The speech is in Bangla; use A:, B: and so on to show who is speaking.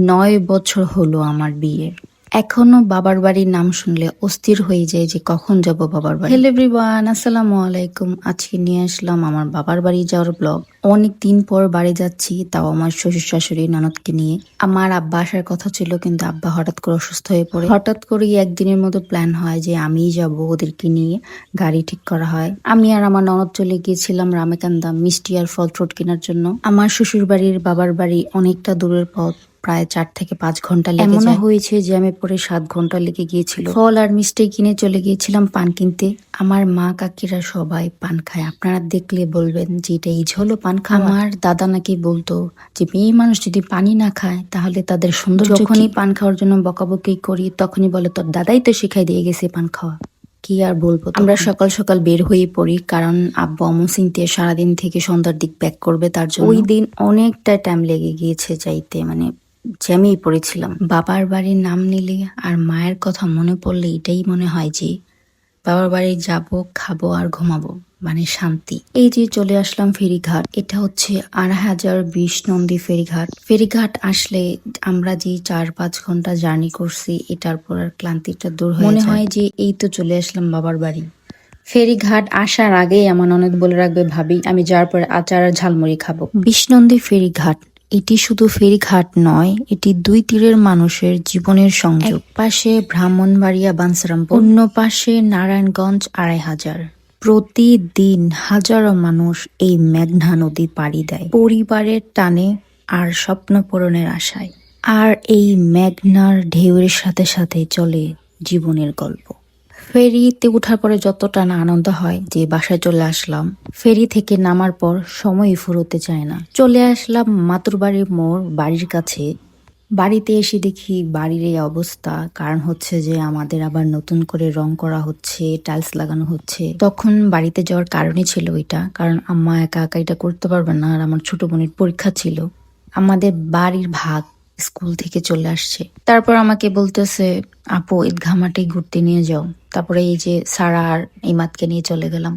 A: 9 বছর হলো আমার বিয়ের। এখনো বাবার বাড়ির নাম শুনলে অস্থির হয়ে যায় যে কখন যাব বাবার বাড়ি। হ্যালো এভরিওয়ান, আসসালামু আলাইকুম। আজকে নিয়ে আসলাম আমার বাবার বাড়ি যাওয়ার ব্লগ। অনেক দিন পর বাড়ি যাচ্ছি, তাও আমার শ্বশুর শাশুড়ি ননদকে নিয়ে। আমার আব্বা আসার কথা ছিল, কিন্তু আব্বা হঠাৎ করে অসুস্থ হয়ে পড়ে। হঠাৎ করেই একদিনের মতো প্ল্যান হয় যে আমিই যাব, ওদেরকে নিয়ে গাড়ি ঠিক করা হয়। আমি আর আমার ননদ চলে গিয়েছিলাম রামেকান্দা মিষ্টি আর ফল ফ্রুট কেনার জন্য। আমার শ্বশুর বাড়ির বাবার বাড়ি অনেকটা দূরের পথ, প্রায় 4 থেকে 5 ঘন্টা লেগে যায়। এমনও হয়েছে যে আমি পরে 7 ঘন্টা লেগে গিয়েছিল। ফল আর মিষ্টি কিনে চলে গিয়েছিলাম পান কিনতে। আমার মা কাকিরা সবাই পান খায়, আপনারা দেখলে বলবেন যে এটা এই হলো পান খাওয়া। আমার দাদা নাকি বলতো যে মেয়ে মানুষ যদি পানি না খায় তাহলে তাদের সৌন্দর্য। যখনই পান খাওয়ার জন্য বকাবকি করি তখনই বলে তোর দাদাই তো শিখাই দিয়ে গেছে পান খাওয়া। কি আর বলবো, আমরা সকাল সকাল বের হয়ে পড়ি, কারণ আব্বু অমুসিনতে সারাদিন থেকে সন্ধ্যার দিক ব্যাক করবে, তার জন্য ওই দিন অনেকটা টাইম লেগে গিয়েছে যাইতে, মানে জ্যামেই পড়েছিলাম। বাবার বাড়ির নাম নিলে আর মায়ের কথা মনে পড়লে এটাই মনে হয় যে বাবার বাড়ি যাব, খাবো আর ঘুমাবো, মানে শান্তি। এই যে চলে আসলাম ফেরিঘাট, এটা হচ্ছে 2020 নন্দী ফেরিঘাট। ফেরিঘাট আসলে আমরা যে 4-5 ঘন্টা জার্নি করছি, এটার পর আর ক্লান্তিটা দূর হয়ে যায়। মনে হয় যে এই তো চলে আসলাম বাবার বাড়ি। ফেরিঘাট আসার আগেই আমার ননদ বলে রাখবে, ভাবি আমি যাওয়ার পর আচার আর ঝালমুড়ি খাবো। 20 নন্দী ফেরিঘাট, এটি শুধু ফেরিঘাট নয়, এটি দুই তীরের মানুষের জীবনের সংযোগ। এক পাশে ব্রাহ্মণবাড়িয়া বাঞ্ছারামপুর, অন্য পাশে নারায়ণগঞ্জ 2500। প্রতিদিন হাজারো মানুষ এই মেঘনা নদী পাড়ি দেয় পরিবারের টানে আর স্বপ্ন পূরণের আশায়। আর এই মেঘনার ঢেউয়ের সাথে সাথে চলে জীবনের গল্প। ফেরিতে ওঠার পরে যতটা না আনন্দ হয় যে বাসায় চলে আসলাম, ফেরি থেকে নামার পর সময়ই ফুরোতে চায় না। চলে আসলাম মাতুরবাড়ির মোড় বাড়ির কাছে। বাড়িতে এসে দেখি বাড়ির এই অবস্থা, কারণ হচ্ছে যে আমাদের আবার নতুন করে রং করা হচ্ছে, টাইলস লাগানো হচ্ছে। তখন বাড়িতে যাওয়ার কারণই ছিল এটা, কারণ আম্মা একা একা এটা করতে পারবে না, আর আমার ছোট বোনের পরীক্ষা ছিল। আমাদের বাড়ির ভাগ স্কুল থেকে চলে আসছে। তারপর আমাকে বলতেছে, আপু ঈদগাহ মাঠে ঘুরতে নিয়ে যাও। তারপরে এই যে সারা আর ইমাদকে নিয়ে চলে গেলাম।